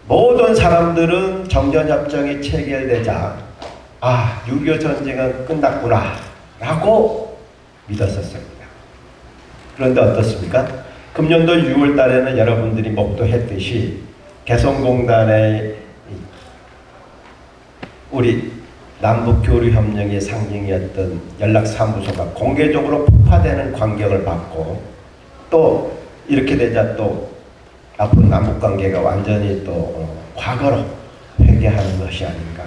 모든 사람들은 정전협정이 체결되자 6.25 전쟁은 끝났구나 라고 믿었었습니다. 그런데 어떻습니까? 금년도 6월 달에는 여러분들이 목도했듯이 개성공단의 우리 남북교류협력의 상징이었던 연락사무소가 공개적으로 폭파되는 광경을 받고, 또 이렇게 되자 또 앞으로 남북관계가 완전히 또 과거로 회귀하는 것이 아닌가,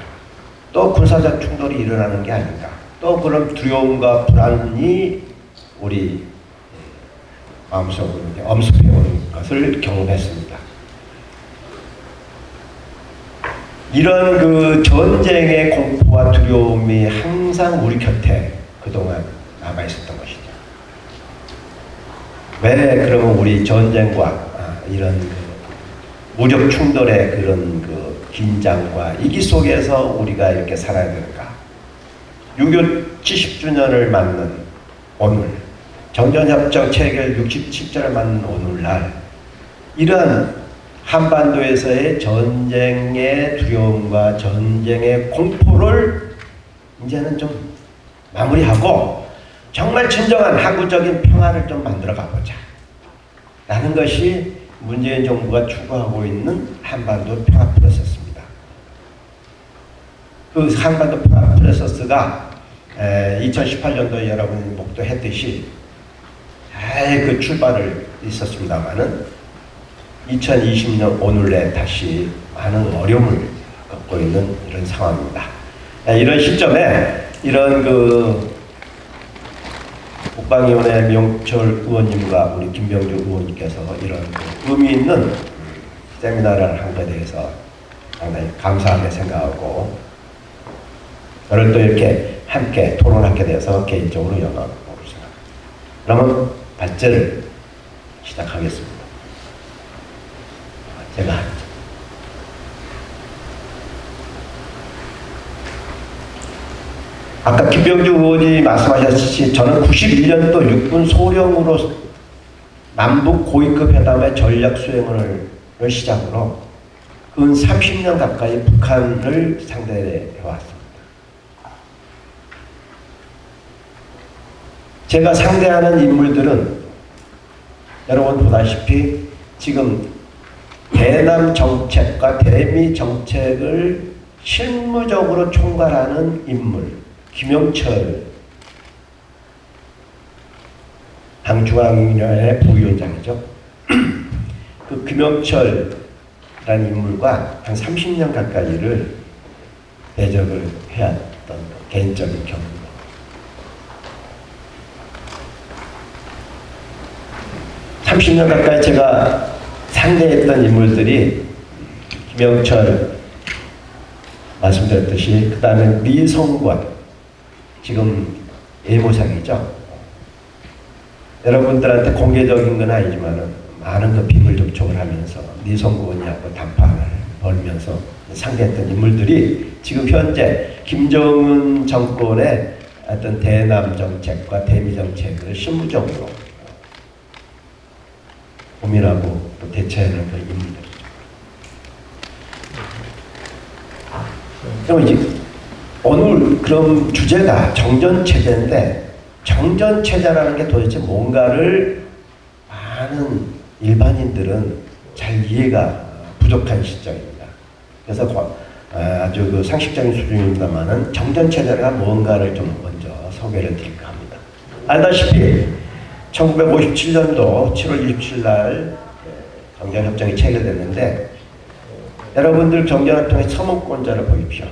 또 군사적 충돌이 일어나는 게 아닌가, 또 그런 두려움과 불안이 우리 마음속으로 엄습해오는 것을 경험했습니다. 이런 그 전쟁의 공포와 두려움이 항상 우리 곁에 그동안 남아있었던 것이죠. 왜 그러면 우리 전쟁과 이런 그 무력 충돌의 그런 그 긴장과 이기 속에서 우리가 이렇게 살아야 되는가? 6.25 70주년을 맞는 오늘, 정전협정 체결 67절을 맞는 오늘날, 이러한 한반도에서의 전쟁의 두려움과 전쟁의 공포를 이제는 좀 마무리하고 정말 진정한 항구적인 평화를 좀 만들어 가보자 라는 것이 문재인 정부가 추구하고 있는 한반도 평화 프로세스입니다. 그 한반도 평화 프로세스가 2018년도에 여러분이 목도했듯이 그 출발을 있었습니다마는 2020년 오늘에 다시 많은 어려움을 겪고 있는 이런 상황입니다. 이런 시점에 이런 그 국방위원회 명철 의원님과 우리 김병주 의원님께서 이런 그 의미 있는 세미나를 한 것에 대해서 상당히 감사하게 생각하고, 저를 또 이렇게 함께 토론하게 돼서 개인적으로 영광을 보고 있습니다. 그러면 발제를 시작하겠습니다. 제가 아까 김병주 의원이 말씀하셨듯이 저는 91년도 육군 소령으로 남북 고위급 회담의 전략 수행을 시작으로 근 30년 가까이 북한을 상대해 왔습니다. 제가 상대하는 인물들은 여러분 보다시피 지금 대남 정책과 대미 정책을 실무적으로 총괄하는 인물, 김영철 당중앙위원회 부위원장이죠. 그 김영철이라는 인물과 한 30년 가까이를 대적을 해왔던 개인적인 경험입니다. (30년) 가까이 제가 상대했던 인물들이 김영철 말씀드렸듯이, 그 다음에 미성권, 지금 예모상이죠. 여러분들한테 공개적인 건 아니지만 많은 그 비밀 접촉을 하면서 미성권이하고 담판을 벌면서 상대했던 인물들이 지금 현재 김정은 정권의 어떤 대남 정책과 대미 정책을 실무적으로 고민하고 또 대처하는 그 인물들이죠. 그럼 이제 오늘 그럼 주제가 정전체제인데, 정전체제라는 게 도대체 뭔가를 많은 일반인들은 잘 이해가 부족한 시점입니다. 그래서 아주 그 상식적인 수준입니다만은 정전체제가 뭔가를 좀 먼저 소개를 드릴까 합니다. 알다시피 1957년도 7월 27일 날 정전협정이 체결됐는데, 여러분들 정전협정의 서문권자를 보십시오.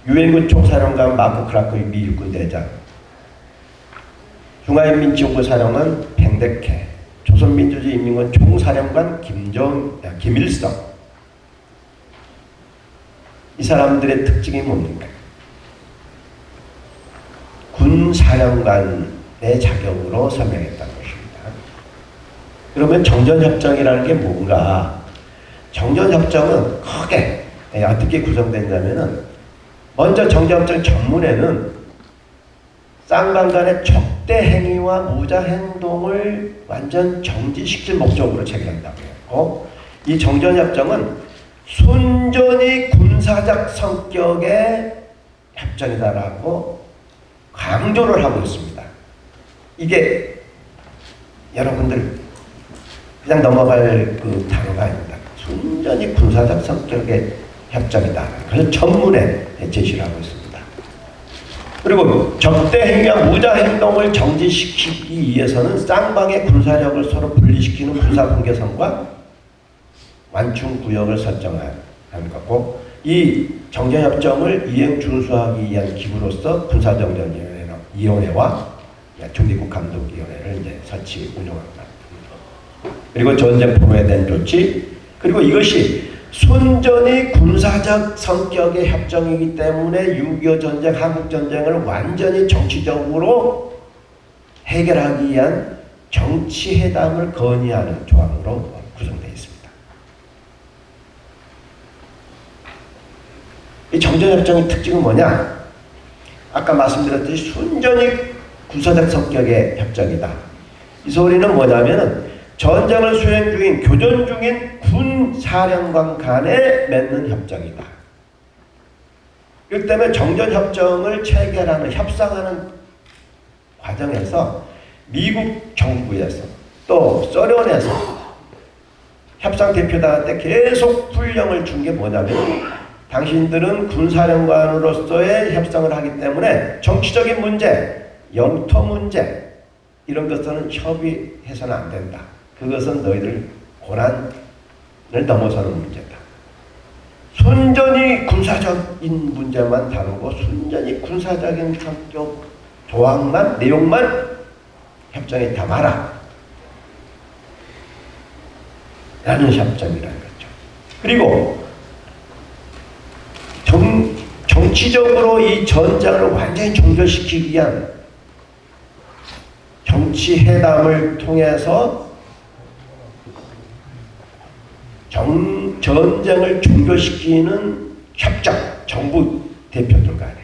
유엔군 총사령관 마크 크라크의 미 육군 대장, 중화인민지휘부 사령관 팽백해, 조선민주주의인민군 총사령관 김일성. 이 사람들의 특징이 뭡니까? 군사령관의 자격으로 서명했다는 것입니다. 그러면 정전협정이라는 게 뭔가? 정전협정은 크게 어떻게 구성된다면은, 먼저 정전협정 전문에는 쌍방간의 적대 행위와 무자 행동을 완전 정지시킬 목적으로 체결한다고 했고, 이 정전협정은 순전히 군사적 성격의 협정이다라고 강조를 하고 있습니다. 이게 여러분들 그냥 넘어갈 그 단어가 아닙니다. 순전히 군사적 성격의 협정이다. 그래서 전문에 제시를 하고 있습니다. 그리고 적대 행위와 무자 행동을 정지시키기 위해서는 쌍방의 군사력을 서로 분리시키는 군사분계선과 완충구역을 설정하는 거고, 이 정전협정을 이행 준수하기 위한 기구로서 군사정전위원회와 중립국감독위원회를 이제 설치 운영합니다. 그리고 전쟁 포로에 대한 조치, 그리고 이것이 순전히 군사적 성격의 협정이기 때문에 6.25 전쟁, 한국 전쟁을 완전히 정치적으로 해결하기 위한 정치회담을 건의하는 조항으로 구성되어 있습니다. 이 정전협정의 특징은 뭐냐? 아까 말씀드렸듯이 순전히 군사적 성격의 협정이다. 이 소리는 뭐냐면은 전쟁을 수행 중인, 교전 중인 군 사령관 간에 맺는 협정이다. 그렇기 때문에 정전협정을 체결하는, 협상하는 과정에서 미국 정부에서 또 소련에서 협상 대표단한테 계속 훈령을 준 게 뭐냐면, 당신들은 군사령관으로서의 협상을 하기 때문에 정치적인 문제, 영토 문제 이런 것들은 협의해서는 안 된다. 그것은 너희들 고난을 넘어서는 문제다. 순전히 군사적인 문제만 다루고 순전히 군사적인 성격 조항만, 내용만 협정에 담아라 라는 협정이라는 거죠. 그리고 정치적으로 이 전쟁을 완전히 종결시키기 위한 정치회담을 통해서 전쟁을 종결시키는 협정, 정부 대표들 간에.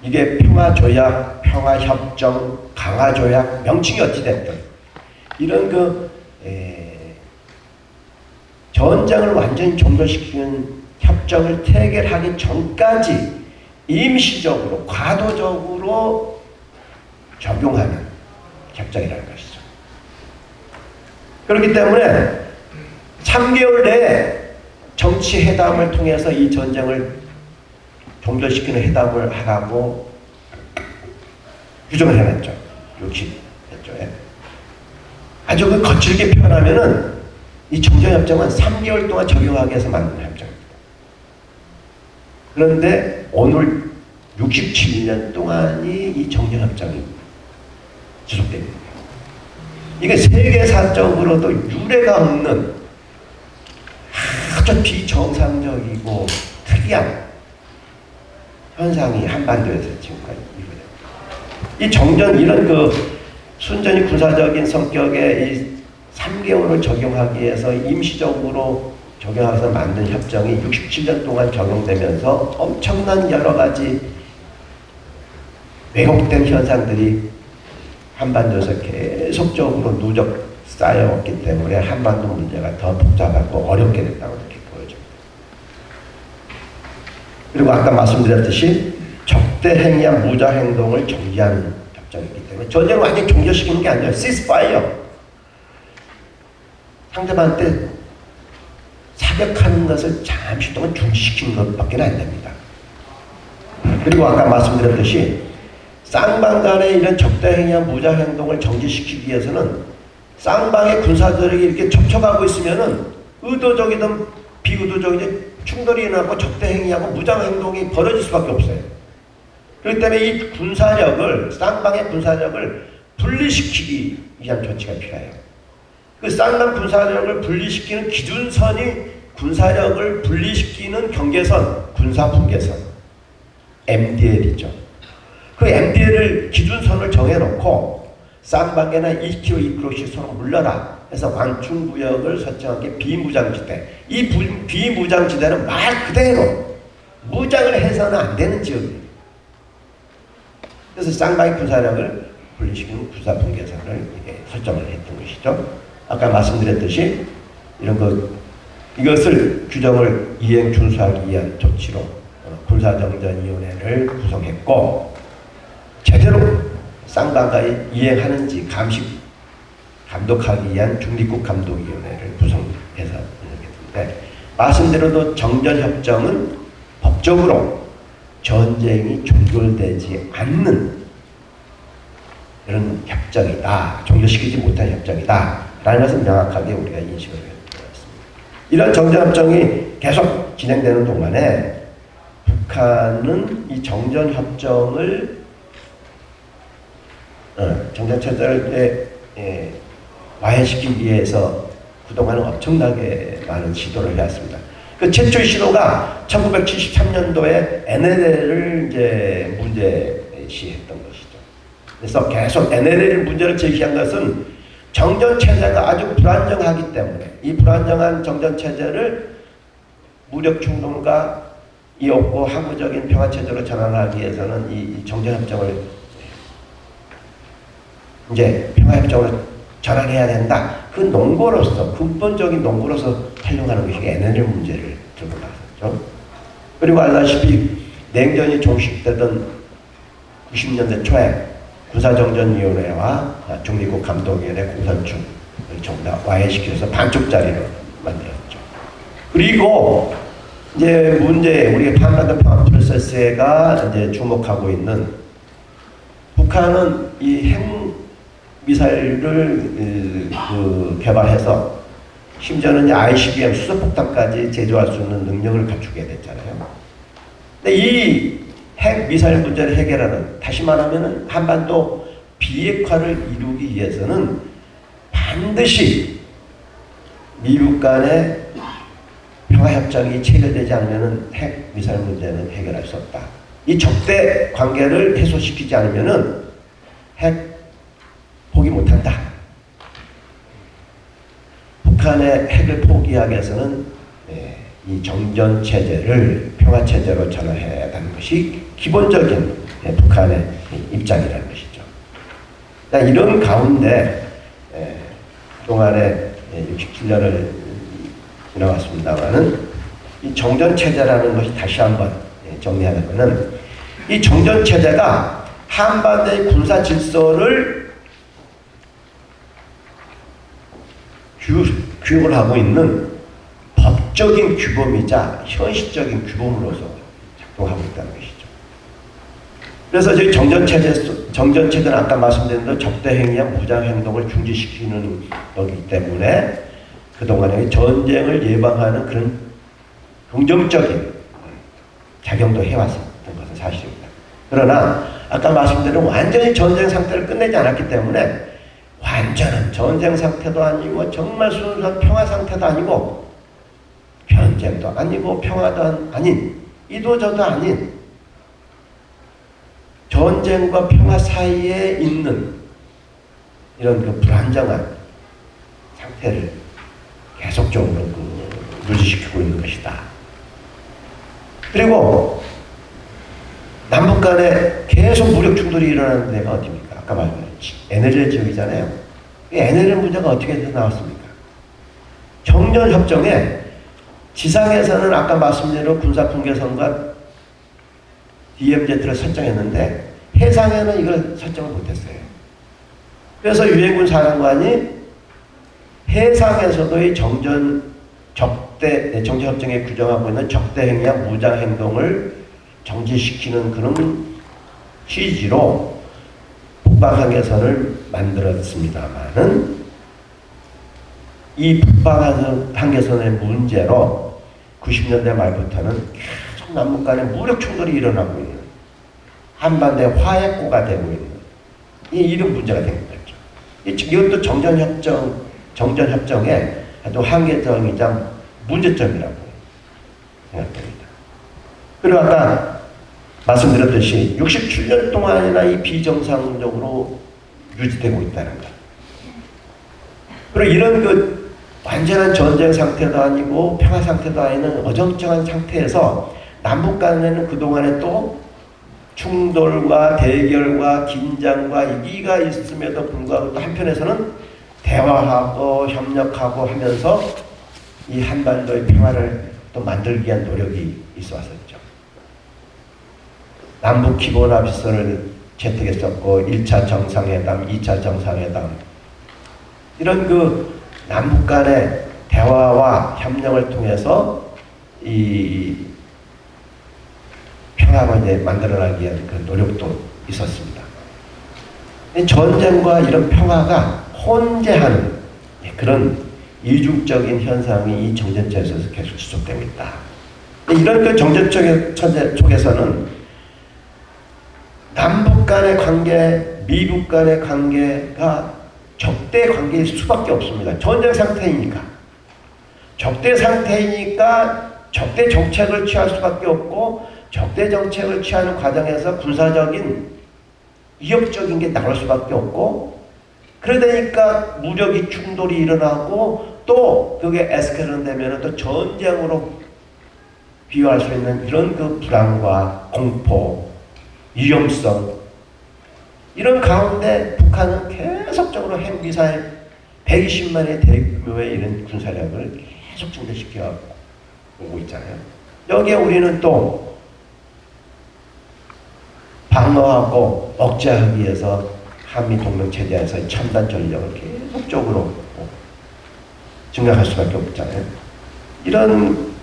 이게 평화조약, 평화협정, 강화조약, 명칭이 어찌됐든 이런 전쟁을 완전히 종결시키는 협정을 체결하기 전까지 임시적으로, 과도적으로 적용하는 협정이라는 것이죠. 그렇기 때문에 3개월 내에 정치회담을 통해서 이 전쟁을 종결시키는 회담을 하라고 규정을 해놨죠. 60회조에. 아주 그 거칠게 표현하면은 이 정전협정은 3개월 동안 적용하기 위해서 만든 협정입니다. 그런데 오늘 67년 동안이 이 정전협정이 지속됩니다. 이게 세계사적으로도 유례가 없는 아주 비정상적이고 특이한 현상이 한반도에서 지금까지 이루어집니다. 이 정전, 이런 순전히 군사적인 성격의 이 3개월을 적용하기 위해서 임시적으로 적용해서 만든 협정이 67년 동안 적용되면서 엄청난 여러 가지 왜곡된 현상들이 한반도에서 계속적으로 누적 쌓여왔기 때문에 한반도 문제가 더 복잡하고 어렵게 됐다고 이렇게 보여집니다. 그리고 아까 말씀드렸듯이 적대 행위와 무자 행동을 정지하는 협정이기 때문에 전쟁을 완전히 종결시키는 게 아니라 시스파이어, 상대방한테 사격하는 것을 잠시 동안 중지시키는 것밖에 안 됩니다. 그리고 아까 말씀드렸듯이 쌍방 간의 이런 적대 행위와 무자 행동을 정지시키기 위해서는 쌍방의 군사들이 이렇게 접촉하고 있으면은 의도적이든 비의도적이든 충돌이 일어나고 적대 행위하고 무장 행동이 벌어질 수밖에 없어요. 그렇기 때문에 이 군사력을, 쌍방의 군사력을 분리시키기 위한 조치가 필요해요. 그 쌍방 군사력을 분리시키는 기준선이 군사력을 분리시키는 경계선, 군사분계선, MDL이죠. 그 MDL을 기준선을 정해놓고 쌍방에나 2km, 2km씩 서로 물러라 해서 완충구역을 설정한 게 비무장지대. 이 비무장지대는 말 그대로 무장을 해서는 안 되는 지역이에요. 그래서 쌍방의 군사력을 분리시키는 군사분계선을 이게 설정을 했던 것이죠. 아까 말씀드렸듯이 이것을 규정을 이행 준수하기 위한 조치로 군사정전위원회를 구성했고, 제대로 쌍방가에 이행하는지 감독하기 위한 중립국감독위원회를 구성해서 운영했는데, 말씀대로도 정전협정은 법적으로 전쟁이 종결되지 않는 그런 협정이다, 종결시키지 못한 협정이다 라는 것을 명확하게 우리가 인식을 해야 되었습니다. 이런 정전협정이 계속 진행되는 동안에 북한은 이 정전협정을 정전체제를 와해시키기 위해서 그동안은 엄청나게 많은 시도를 해왔습니다. 그 최초의 시도가 1973년도에 NLL을 이제 문제시했던 것이죠. 그래서 계속 NLL 문제를 제기한 것은 정전체제가 아주 불안정하기 때문에 이 불안정한 정전체제를 무력 충동과 없고 항구적인 평화체제로 전환하기 위해서는 이 정전협정을 이제 평화협정으로 전환해야 된다. 그 논거로서, 근본적인 논거로서 활용하는 것이 NLL 문제를 들고 나섰죠. 그리고 알다시피 냉전이 종식되던 90년대 초에 군사정전위원회와 중립국감독위원회 공산층을 전부 다 와해시켜서 반쪽짜리로 만들었죠. 그리고 이제 우리 한반도 평화 프로세스가 이제 주목하고 있는 북한은 이 핵미사일을 개발해서 심지어는 이제 ICBM 수소폭탄까지 제조할 수 있는 능력을 갖추게 됐잖아요. 근데 이 핵미사일 문제를 해결하는, 다시 말하면 한반도 비핵화를 이루기 위해서는 반드시 미국 간의 평화협정이 체결되지 않으면 핵미사일 문제는 해결할 수 없다. 이 적대 관계를 해소시키지 않으면 핵 포기 못한다. 북한의 핵을 포기하기 위해서는 이 정전체제를 평화체제로 전환해야 하는 것이 기본적인 북한의 입장이라는 것이죠. 이런 가운데 그동안에 67년을 지나왔습니다만은 이 정전체제라는 것이 다시 한번 정리하자면은 이 정전체제가 한반도의 군사 질서를 규율을 하고 있는 법적인 규범이자 현실적인 규범으로서 작동하고 있다는 것이죠. 그래서 저희 정전체제는 아까 말씀드린 대로 적대행위와 무장행동을 중지시키는 거기 때문에 그동안에 전쟁을 예방하는 그런 긍정적인 작용도 해왔었던 것은 사실입니다. 그러나 아까 말씀드린 완전히 전쟁 상태를 끝내지 않았기 때문에 완전한 전쟁 상태도 아니고 정말 순수한 평화 상태도 아니고 전쟁도 아니고 평화도 아닌 이도저도 아닌 전쟁과 평화 사이에 있는 이런 그 불안정한 상태를 계속적으로 유지시키고 있는 것이다. 그리고 남북 간에 계속 무력 충돌이 일어나는 데가 어디입니까? 아까 말했던 NLL 지역이잖아요. 이 NLL 문제가 어떻게 나왔습니까? 정전협정에 지상에서는 아까 말씀드린 대로 군사분계선과 DMZ를 설정했는데 해상에는 이걸 설정을 못했어요. 그래서 유엔군 사령관이 해상에서도 이 정전협정에 규정하고 있는 적대행위와 무장행동을 정지시키는 그런 취지로 북방한계선을 만들었습니다만은 이 북방한계선의 문제로 90년대 말부터는 계속 남북 간의 무력 충돌이 일어나고 있는 한반도의 화해고가 되고 있는 이런 문제가 된 거죠. 이것도 정전협정의 또 한계점이자 문제점이라고 생각됩니다. 그리고 아까 말씀드렸듯이 67년 동안이나 이 비정상적으로 유지되고 있다는 것. 그리고 이런 그 완전한 전쟁 상태도 아니고 평화 상태도 아닌 어정쩡한 상태에서 남북 간에는 그동안에 또 충돌과 대결과 긴장과 위기가 있음에도 불구하고 또 한편에서는 대화하고 협력하고 하면서 이 한반도의 평화를 또 만들기 위한 노력이 있어 왔었죠. 남북 기본합의서를 채택했었고 1차 정상회담, 2차 정상회담 이런 그 남북 간의 대화와 협력을 통해서 이 평화를 이제 만들어나기 위한 그 노력도 있었습니다. 전쟁과 이런 평화가 혼재하는 그런 이중적인 현상이 이 정전체에서 계속 지속되고 있다. 이런 그 정전체 속에서는 남북 간의 관계, 미국 간의 관계가 적대 관계일 수밖에 없습니다. 전쟁 상태이니까. 적대 상태이니까 적대 정책을 취할 수밖에 없고 적대 정책을 취하는 과정에서 군사적인 위협적인 게 나올 수밖에 없고 그러다니까 무력이 충돌이 일어나고 또 그게 에스컬레이션 되면 또 전쟁으로 비유할 수 있는 이런 그 불안과 공포, 위험성 이런 가운데 북한은 계속적으로 핵미사일 120만의 대규모의 이런 군사력을 계속 증대시켜 오고 있잖아요. 여기에 우리는 또 방어하고 억제하기 위해서 한미동맹체제에서 첨단 전력을 계속적으로 증강할 수밖에 없잖아요. 이런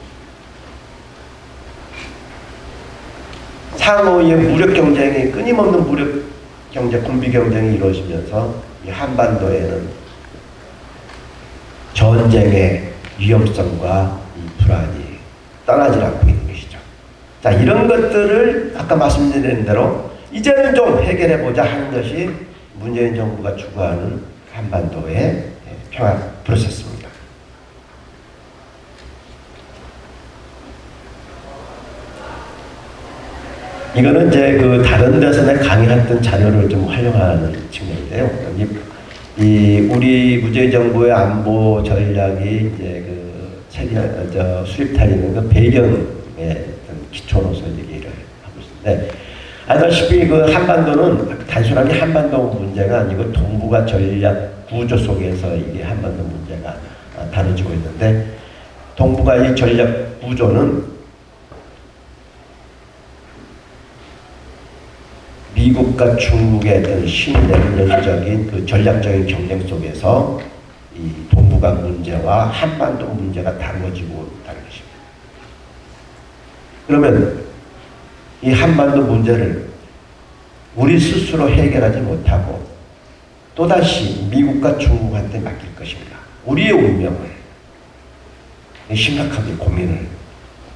상호의 무력 경쟁이 끊임없는 무력 경제, 군비 경쟁이 이루어지면서 이 한반도에는 전쟁의 위험성과 이 불안이 떠나지 않고 있는 것이죠. 자, 이런 것들을 아까 말씀드린 대로 이제는 좀 해결해보자 하는 것이 문재인 정부가 추구하는 한반도의 평화 프로세스입니다. 이거는 이제 그 다른 데서 내가 강의했던 자료를 좀 활용하는 측면인데요. 이 우리 문재인 정부의 안보 전략이 이제 그 수립되는 그 배경의 기초로서 얘기를 하고 있습니다. 알다시피 그 한반도는 단순하게 한반도 문제가 아니고 동북아 전략 구조 속에서 이게 한반도 문제가 다뤄지고 있는데 동북아 이 전략 구조는 미국과 중국의 어떤 신내면적인 그 전략적인 경쟁 속에서 이 동북아 문제와 한반도 문제가 다루어지고 있다는 것입니다. 그러면 이 한반도 문제를 우리 스스로 해결하지 못하고 또다시 미국과 중국한테 맡길 것인가? 우리의 운명을 심각하게 고민을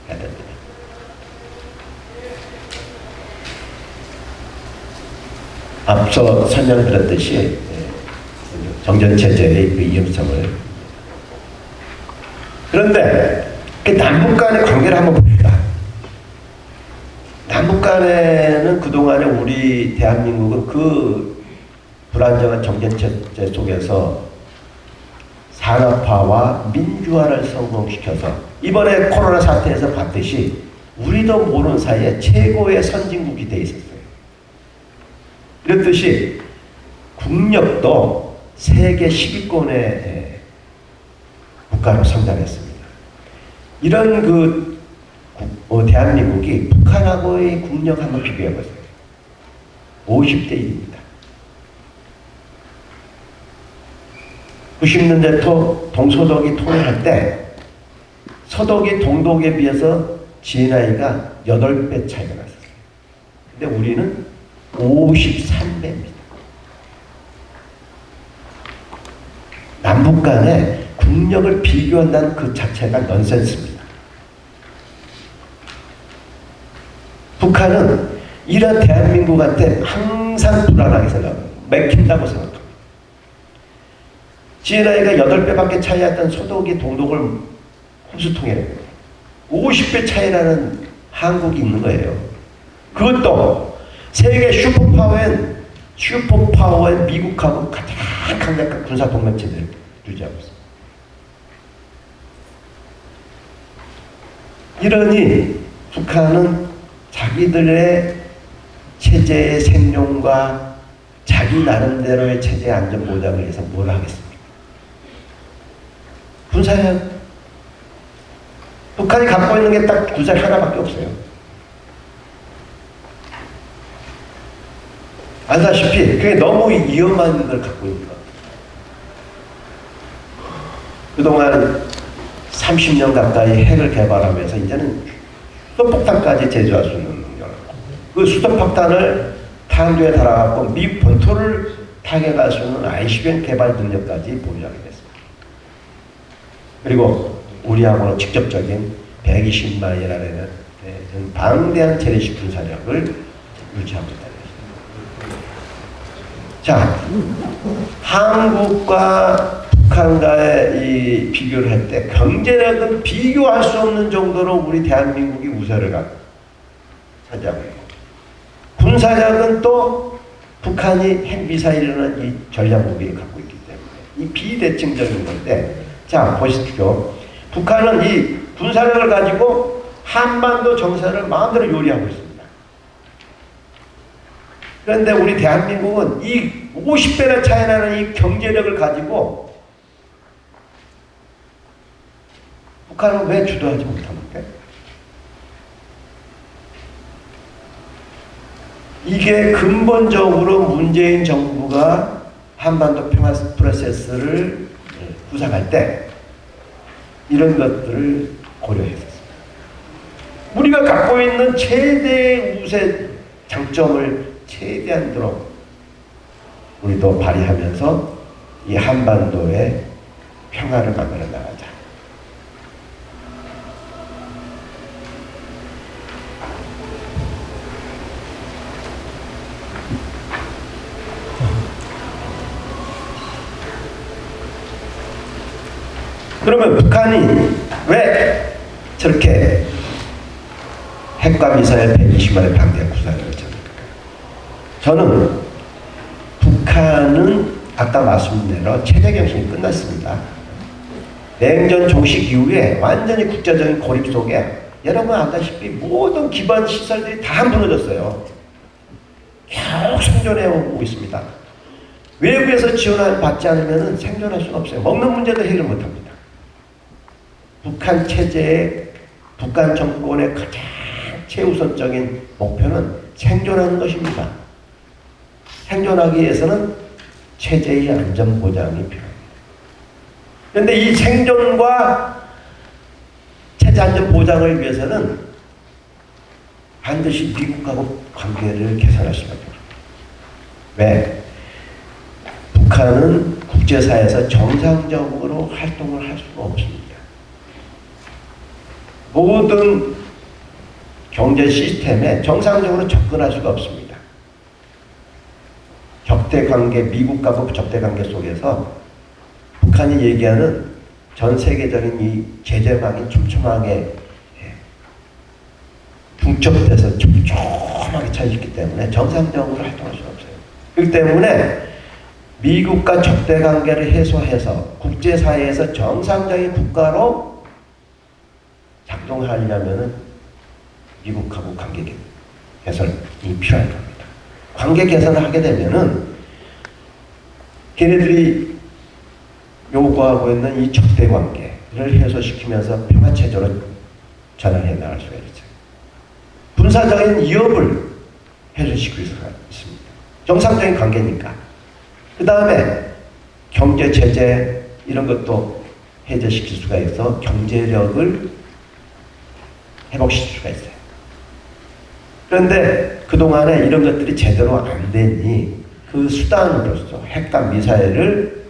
해야 됩니다. 앞서 설명드렸듯이 정전체제의 그 위험성을 그런데 그 남북 간의 관계를 한번 봅시다. 남북 간에는 그동안에 우리 대한민국은 그 불안정한 정전체제 속에서 산업화와 민주화를 성공시켜서 이번에 코로나 사태에서 봤듯이 우리도 모르는 사이에 최고의 선진국이 돼 있었어요. 이렇듯이 국력도 세계 10위권의 국가로 성장했습니다. 이런 그 대한민국이 북한하고의 국력 한번 비교해보세요. 50대 1입니다. 90년대 동서독이 통일할 때 서독이 동독에 비해서 GNI가 8배 차이가 났었어요. 근데 우리는 53배입니다. 남북 간의 국력을 비교한다는 그 자체가 넌센스입니다. 북한은 이런 대한민국한테 항상 불안하게 생각합니다. 맥힌다고 생각합니다. GNI가 8배밖에 차이 났던 소독이 동독을 흡수통일합니다. 50배 차이라는 한국이 있는 거예요. 그것도 세계 슈퍼파워의 미국하고 가장 강력한 군사 동맹체제를 유지하고 있습니다. 이러니 북한은 자기들의 체제의 생존과 자기 나름대로의 체제 안전 보장을 위해서 뭘 하겠습니까? 군사력 북한이 갖고 있는 게 딱 구상 하나밖에 없어요. 알다시피 그게 너무 위험한 걸 갖고 있는 것. 그동안 30년 가까이 핵을 개발하면서 이제는 수소폭탄까지 제조할 수 있는 능력을, 그 수소폭탄을 탄두에 달아갖고 미 본토를 타격할 수 있는 ICBM 개발 능력까지 보유하게 됐습니다. 그리고 우리하고는 직접적인 120마일이라는 방대한 재래식 군사력을 유지하고 있다. 자, 한국과 북한과의 이 비교를 할 때 경제력은 비교할 수 없는 정도로 우리 대한민국이 우세를 차지하고 있고, 군사력은 또 북한이 핵미사일이라는 이 전략무기를 갖고 있기 때문에 이 비대칭적인 건데, 자 보십시오. 북한은 이 군사력을 가지고 한반도 정세를 마음대로 요리하고 있습니다. 그런데 우리 대한민국은 이 50배나 차이 나는 이 경제력을 가지고 북한은 왜 주도하지 못합니까? 이게 근본적으로 문재인 정부가 한반도 평화 프로세스를 구상할 때 이런 것들을 고려했었습니다. 우리가 갖고 있는 최대의 우세 장점을 최대한도로 우리도 발휘하면서 이 한반도의 평화를 만들어 나가자. 그러면 북한이 왜 저렇게 핵과 미사일 120만의 방대한 구사를 쳤습니까? 저는 북한은 아까 말씀드린 대로 체제 경신이 끝났습니다. 냉전 종식 이후에 완전히 국제적인 고립 속에 여러분 알다시피 모든 기반 시설들이 다 무너졌어요. 계속 생존해 오고 있습니다. 외부에서 지원을 받지 않으면 생존할 수가 없어요. 먹는 문제도 해결 못합니다. 북한 체제의, 북한 정권의 가장 최우선적인 목표는 생존하는 것입니다. 생존하기 위해서는 체제의 안전 보장이 필요합니다. 그런데 이 생존과 체제 안전 보장을 위해서는 반드시 미국하고 관계를 개선할 수밖에 없습니다. 왜? 북한은 국제사회에서 정상적으로 활동을 할 수가 없습니다. 모든 경제 시스템에 정상적으로 접근할 수가 없습니다. 적대관계, 미국과 적대관계 속에서 북한이 얘기하는 전 세계적인 이 제재망이 촘촘하게 중첩돼서 촘촘하게 차있기 때문에 정상적으로 활동할 수가 없어요. 그렇기 때문에 미국과 적대관계를 해소해서 국제사회에서 정상적인 국가로 작동하려면 미국하고 관계 개선이 필요할 겁니다. 관계 개선을 하게 되면은 걔네들이 요구하고 있는 이 적대 관계를 해소시키면서 평화체제로 전환해 나갈 수가 있죠. 군사적인 위협을 해소시킬 수가 있습니다. 정상적인 관계니까. 그 다음에 경제 제재 이런 것도 해제시킬 수가 있어 경제력을 회복시킬 수가 있어요. 그런데 그동안에 이런 것들이 제대로 안 되니 그 수단으로서 핵과 미사일을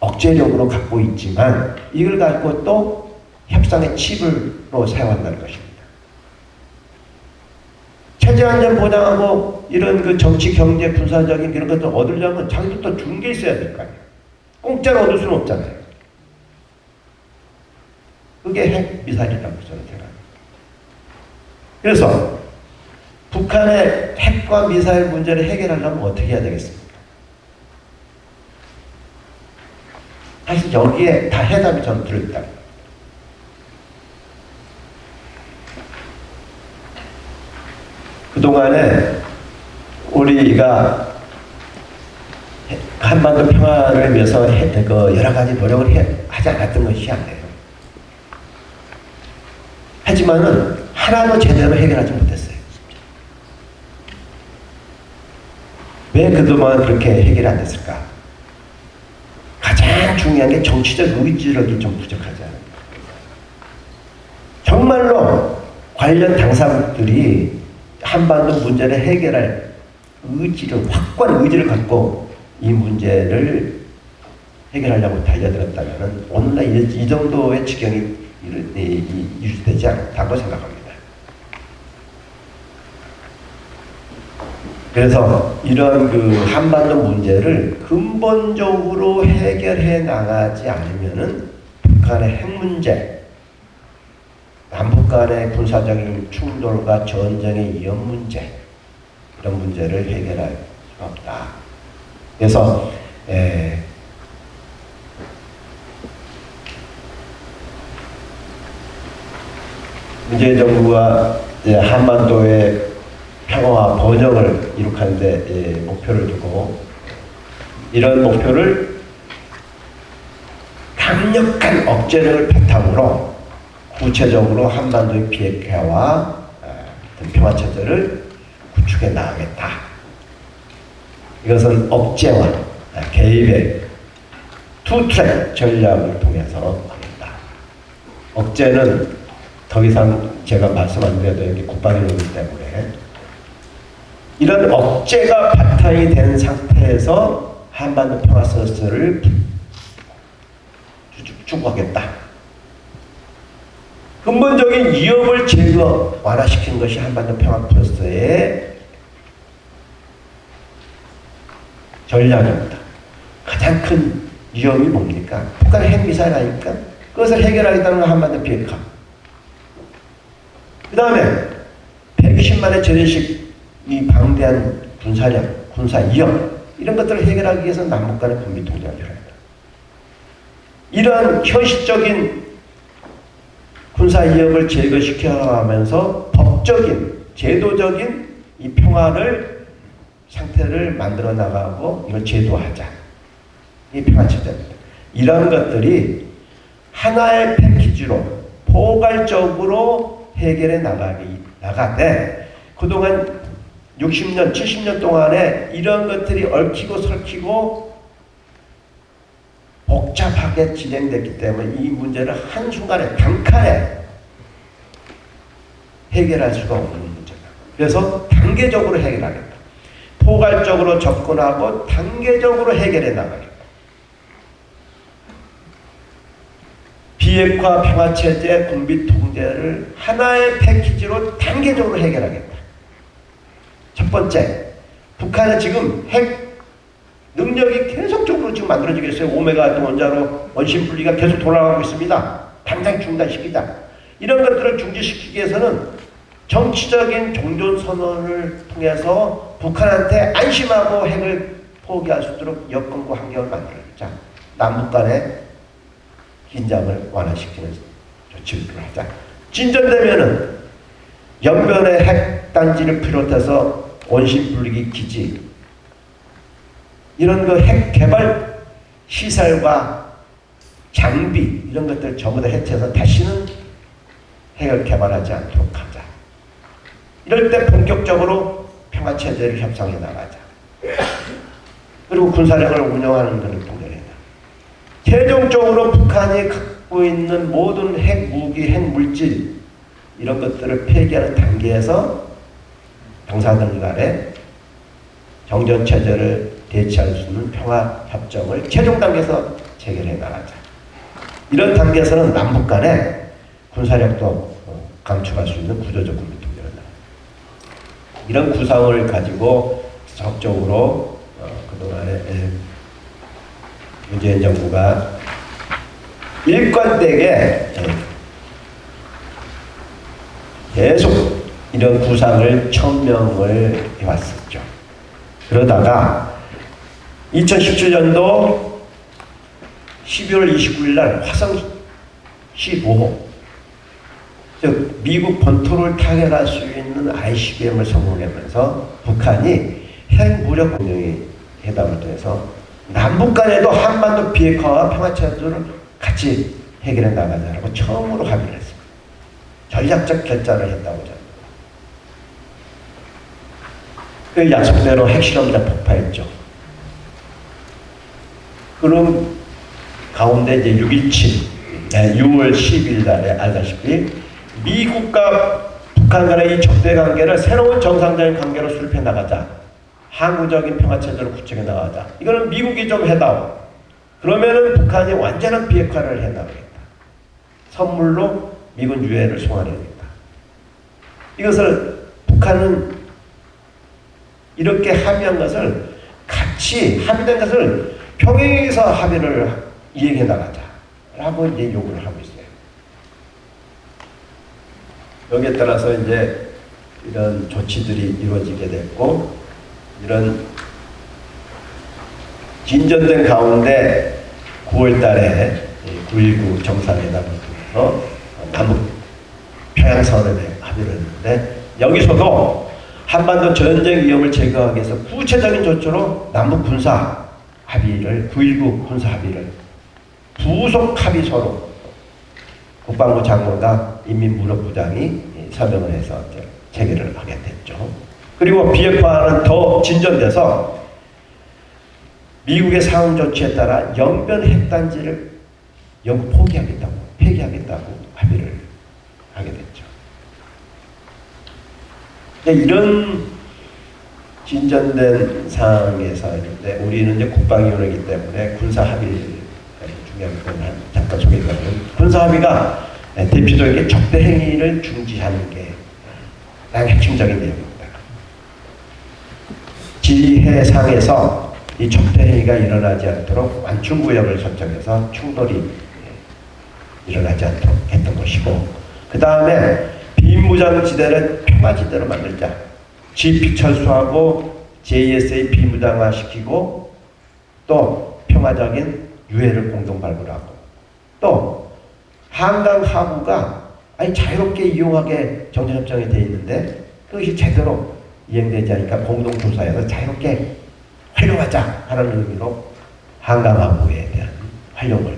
억제력으로 갖고 있지만 이걸 갖고 또 협상의 칩으로 사용한다는 것입니다. 체제 안전 보장하고 이런 그 정치, 경제, 군사적인 이런 것들 얻으려면 자기들도 준 게 있어야 될 거 아니에요. 공짜로 얻을 수는 없잖아요. 그게 핵 미사일이라고 저는 생각합니다. 그래서 북한의 핵과 미사일 문제를 해결하려면 어떻게 해야 되겠습니까? 사실 여기에 다 해답이 저는 들어있다. 그동안에 우리가 한반도 평화를 위해서 여러 가지 노력을 하지 않았던 것이 아니에요. 하지만은 하나도 제대로 해결하지 못했어요. 왜 그동안 그렇게 해결이 안 됐을까? 가장 중요한 게 정치적 의지력이 좀 부족하지 않을까. 정말로 관련 당사국들이 한반도 문제를 해결할 의지를, 확고한 의지를 갖고 이 문제를 해결하려고 달려들었다면 오늘날 이 정도의 지경이 유지되지 않다고 생각합니다. 그래서 이런 한반도 문제를 근본적으로 해결해 나가지 않으면은 북한의 핵 문제, 남북 간의 군사적인 충돌과 전쟁의 위험 문제, 이런 문제를 해결할 수가 없다. 그래서 문재인 정부가 한반도의 평화와 번영을 이룩하는 데 목표를 두고 이런 목표를 강력한 억제력을 바탕으로 구체적으로 한반도의 비핵화와 평화체제를 구축해 나가겠다. 이것은 억제와 개입의 투트랙 전략을 통해서 하겠다. 억제는 더 이상 제가 말씀 안 드려도 이게 국방이기 때문에 이런 억제가 바탕이 된 상태에서 한반도 평화 서스를 추구하겠다. 근본적인 위협을 제거, 완화시키는 것이 한반도 평화 프로세스의 전략입니다. 가장 큰 위험이 뭡니까? 북한의 핵미사일 아닙니까? 그것을 해결하겠다는 건 한반도 비핵화. 그 다음에 120만의 전시식 이 방대한 군사력, 군사 위협 이런 것들을 해결하기 위해서 남북 간의 군비 통제가 필요합니다. 이러한 현실적인 군사 위협을 제거시켜가면서 법적인, 제도적인 이 평화를 상태를 만들어 나가고 이걸 제도하자. 이 평화체제입니다. 이런 것들이 하나의 패키지로 포괄적으로 해결해 나가되 그동안 60년, 70년 동안에 이런 것들이 얽히고 설키고 복잡하게 진행됐기 때문에 이 문제를 한순간에 단칼에 해결할 수가 없는 문제다. 그래서 단계적으로 해결하겠다. 포괄적으로 접근하고 단계적으로 해결해 나가겠다. 비핵화 평화체제 군비 통제를 하나의 패키지로 단계적으로 해결하겠다. 첫 번째, 북한은 지금 핵 능력이 계속적으로 지금 만들어지고 있어요. 오메가 원자로 원심 분리가 계속 돌아가고 있습니다. 당장 중단시키자. 이런 것들을 중지시키기 위해서는 정치적인 종전선언을 통해서 북한한테 안심하고 핵을 포기할 수 있도록 여건과 환경을 만들어주자. 남북 간의 긴장을 완화시키는 조치를 하자. 진전되면은 연변의 핵단지를 비롯해서 원심 분리기 기지 이런 핵 개발 시설과 장비 이런 것들 전부 다 해체해서 다시는 핵을 개발하지 않도록 하자. 이럴 때 본격적으로 평화체제를 협상해 나가자. 그리고 군사력을 운영하는 것을 통제해라. 최종적으로 북한이 갖고 있는 모든 핵 무기, 핵 물질 이런 것들을 폐기하는 단계에서 당사들 간에 정전체제를 대체할 수 있는 평화협정을 최종 단계에서 체결해 나가자. 이런 단계에서는 남북 간에 군사력도 감축할 수 있는 구조적 군비 통제를 나가자. 이런 구상을 가지고 적극적으로 그동안에 문재인 정부가 일관되게 계속 이런 구상을 천명을 해왔었죠. 그러다가 2017년도 12월 29일 날 화성 15호 즉 미국 본토를 타격할 수 있는 ICBM을 성공하면서 북한이 핵무력 공동의 회담을 통해서 남북 간에도 한반도 비핵화와 평화체제를 같이 해결해 나가자라고 처음으로 합의를 했습니다. 전략적 결단을 했다고 합니다. 그 약속대로 핵실험장 폭파했죠. 그럼 가운데 이제 6.17, 6월 10일 날에 알다시피 미국과 북한 간의 이 적대 관계를 새로운 정상적인 관계로 수립해 나가자. 항구적인 평화체제로 구축해 나가자. 이거는 미국이 좀 해다오. 그러면은 북한이 완전한 비핵화를 해 나가겠다. 선물로 미군 유해를 송환해야겠다. 이것을 북한은 이렇게 합의한 것을 같이 합의된 것을 평행에서 합의를 이행해 나가자라고 이제 요구를 하고 있어요. 여기에 따라서 이제 이런 조치들이 이루어지게 됐고, 이런 진전된 가운데 9월 달에 9.19 정상회담을 통해서 남북 평양선언에 합의를 했는데, 여기서도 한반도 전쟁 위험을 제거하기 위해서 구체적인 조치로 남북 군사 합의를, 9.19 군사 합의를 부속 합의서로 국방부 장관과 인민무력부장이 서명을 해서 체결을 하게 됐죠. 그리고 비핵화는 더 진전돼서 미국의 상응 조치에 따라 영변 핵단지를 영구 포기하겠다고, 폐기하겠다고 합의를 하게 됐죠. 이런 진전된 상황에서 우리는 이제 국방위원회이기 때문에 군사 합의가 중요하기 때문에 잠깐 소개드리면, 군사 합의가 대표적인 적대 행위를 중지하는 게 가장 핵심적인 내용입니다. 지혜상에서 이 적대 행위가 일어나지 않도록 완충구역을 설정해서 충돌이 일어나지 않도록 했던 것이고, 그 다음에 비무장지대를 평화지대로 만들자. GP 철수하고 JSA 비무장화시키고, 또 평화적인 유해를 공동 발굴하고, 또 한강 하구가 자유롭게 이용하게 정전협정이 되어 있는데 그것이 제대로 이행되지 않으니까 공동조사에서 자유롭게 활용하자 하는 의미로 한강 하구에 대한 활용을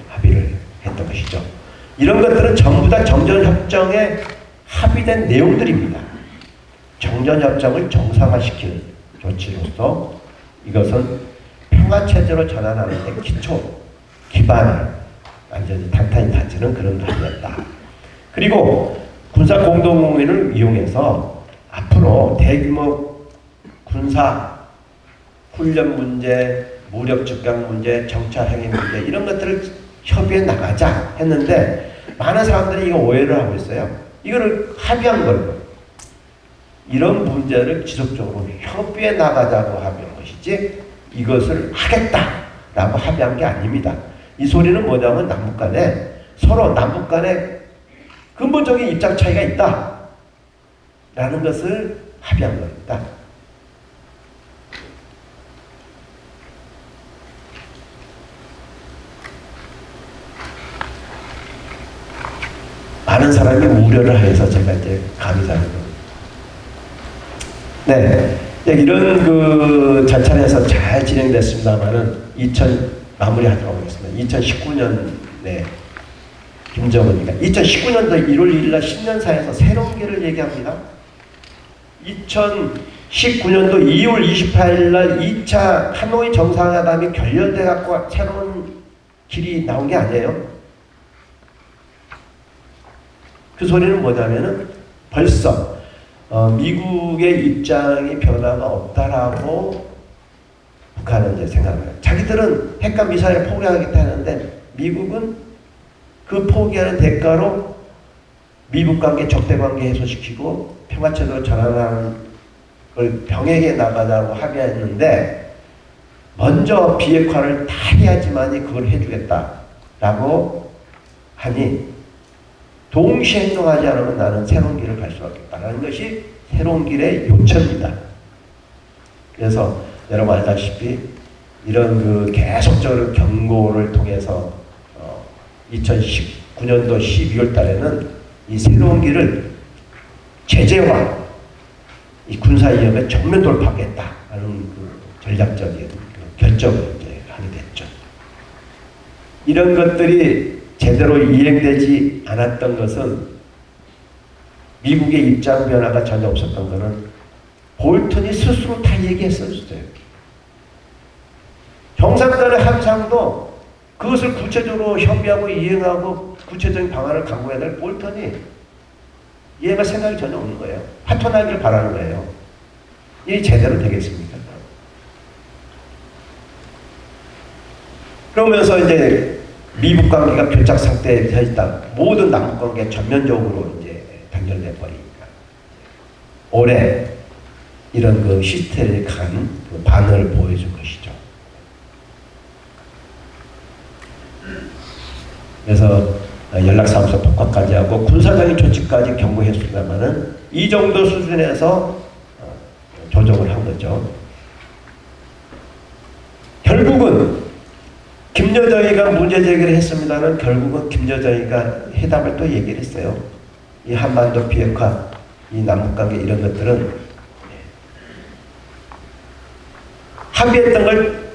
합의를 했던 것이죠. 이런 것들은 전부 다 정전협정에 합의된 내용들입니다. 정전협정을 정상화시키는 조치로서 이것은 평화체제로 전환하는 데 기반을 완전히 탄탄히 다지는 그런 합의였다. 그리고 군사공동의회를 이용해서 앞으로 대규모 군사 훈련 문제, 무력 즉각 문제, 정찰 행위 문제, 이런 것들을 협의해 나가자 했는데, 많은 사람들이 이거 오해를 하고 있어요. 이거를 합의한 걸로 이런 문제를 지속적으로 협의해 나가자고 합의한 것이지, 이것을 하겠다라고 합의한 게 아닙니다. 이 소리는 뭐냐면 남북 간에 서로 남북 간에 근본적인 입장 차이가 있다 라는 것을 합의한 겁니다. 많은 사람이 우려를 해서 제가 이제 감사하는 겁니다. 네, 이런 그 절차에서 잘 진행됐습니다만은 마무리하도록 하겠습니다. 2019년에 김정은이가 2019년도 1월 1일 신년사에서 새로운 길을 얘기합니다. 2019년도 2월 28일 날 2차 하노이 정상회담이 결렬돼 갖고 새로운 길이 나온 게 아니에요. 그 소리는 뭐냐면은 벌써 미국의 입장이 변화가 없다라고 북한은 이제 생각을 해요. 자기들은 핵과 미사일을 포기하겠다 하는데 미국은 그 포기하는 대가로 미국 관계, 적대 관계 해소시키고 평화체제로 전환하는 걸 병행해 나가자고 합의했는데, 먼저 비핵화를 다 해야지만이 그걸 해주겠다라고 하니, 동시에 행동하지 않으면 나는 새로운 길을 갈 수 없겠다라는 것이 새로운 길의 요체입니다. 그래서 여러분 알다시피 이런 그 계속적으로 경고를 통해서 2019년도 12월 달에는 이 새로운 길을 제재와 이 군사위협에 정면 돌파하겠다는 그 전략적인 결정을 이제 하게 됐죠. 이런 것들이 제대로 이행되지 않았던 것은 미국의 입장 변화가 전혀 없었던 것은 볼턴이 스스로 다 얘기했었어요. 정상간의 협상도 그것을 구체적으로 협의하고 이행하고 구체적인 방안을 강구해야 될 볼턴이 얘가 생각이 전혀 없는 거예요. 파토나기를 바라는 거예요. 이게 제대로 되겠습니까? 그러면서 이제 미국 관계가 교착 상태에 있다. 모든 남북 관계 전면적으로 이제 단절돼 버리니까 올해 이런 그 히스테릭한 그 반응을 보여준 것이죠. 그래서 연락사무소 폭파까지 하고 군사적인 조치까지 경고했습니다만은 이 정도 수준에서 조정을 한 거죠. 결국은 김여정이가 문제 제기를 했습니다는 결국은 김여정이가 해답을 또 얘기를 했어요. 이 한반도 비핵화, 이 남북관계 이런 것들은 합의했던 걸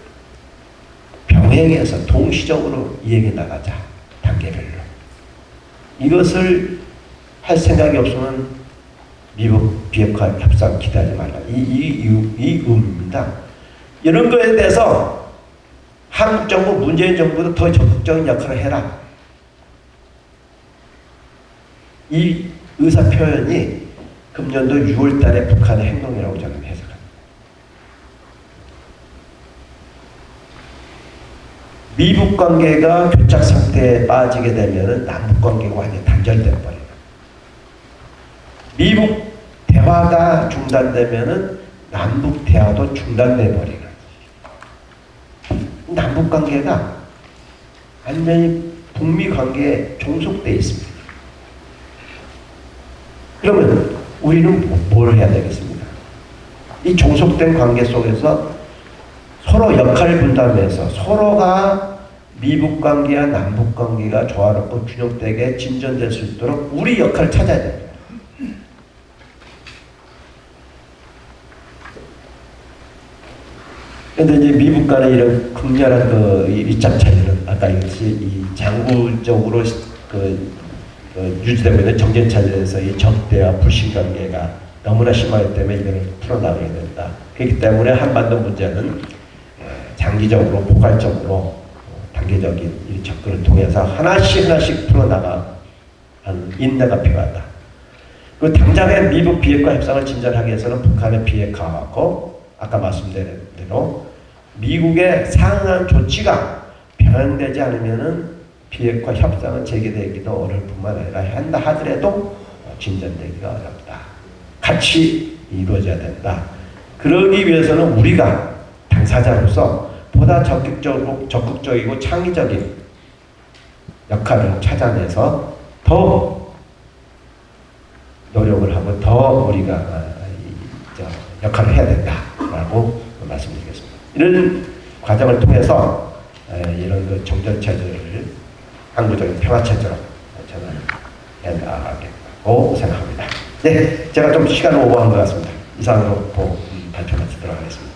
병행해서 동시적으로 이행해 나가자. 단계별로. 이것을 할 생각이 없으면 미국 비핵화 협상 기대하지 말라. 이 의미입니다. 이런 거에 대해서 한국 정부, 문재인 정부도 더 적극적인 역할을 해라. 이 의사 표현이 금년도 6월 달에 북한의 행동이라고 저는 해석합니다. 미북 관계가 교착 상태에 빠지게 되면 남북 관계가 완전히 단절돼 버려요. 미북 대화가 중단되면 남북 대화도 중단돼 버리는. 남북 관계가 완전히 북미 관계에 종속돼 있습니다. 그러면 우리는 뭘 해야 되겠습니까? 이 종속된 관계 속에서 서로 역할 분담해서 서로가 미북 관계와 남북 관계가 조화롭고 균형되게 진전될 수 있도록 우리 역할을 찾아야 됩니다. 그런데 이제 미북 간의 이런 극렬한 그 입장 차이는 아까 이 장구적으로 유지되고 있는 정전 차이에서 이 적대와 불신 관계가 너무나 심하기 때문에 이걸 풀어나가야 된다. 그렇기 때문에 한반도 문제는 장기적으로 포괄적으로 단계적인 이 접근을 통해서 하나씩 풀어나가는 인내가 필요하다. 그 당장의 미북 비핵화 협상을 진전하기 위해서는 북한의 비핵화하고 아까 말씀드린 대로 미국의 상응한 조치가 변형되지 않으면은 비핵화 협상은 재개되기도 어려울 뿐만 아니라 한다 하더라도 진전되기가 어렵다. 같이 이루어져야 된다. 그러기 위해서는 우리가 당사자로서 보다 적극적이고 창의적인 역할을 찾아내서 더 노력을 하고 더 우리가 역할을 해야 된다라고 말씀드리겠습니다. 이런 과정을 통해서 이런 그 정전체제를 항구적인 평화체제로 저는 해나가겠다고 생각합니다. 네, 제가 좀 시간을 오버한 것 같습니다. 이상으로 발표 마치도록 하겠습니다.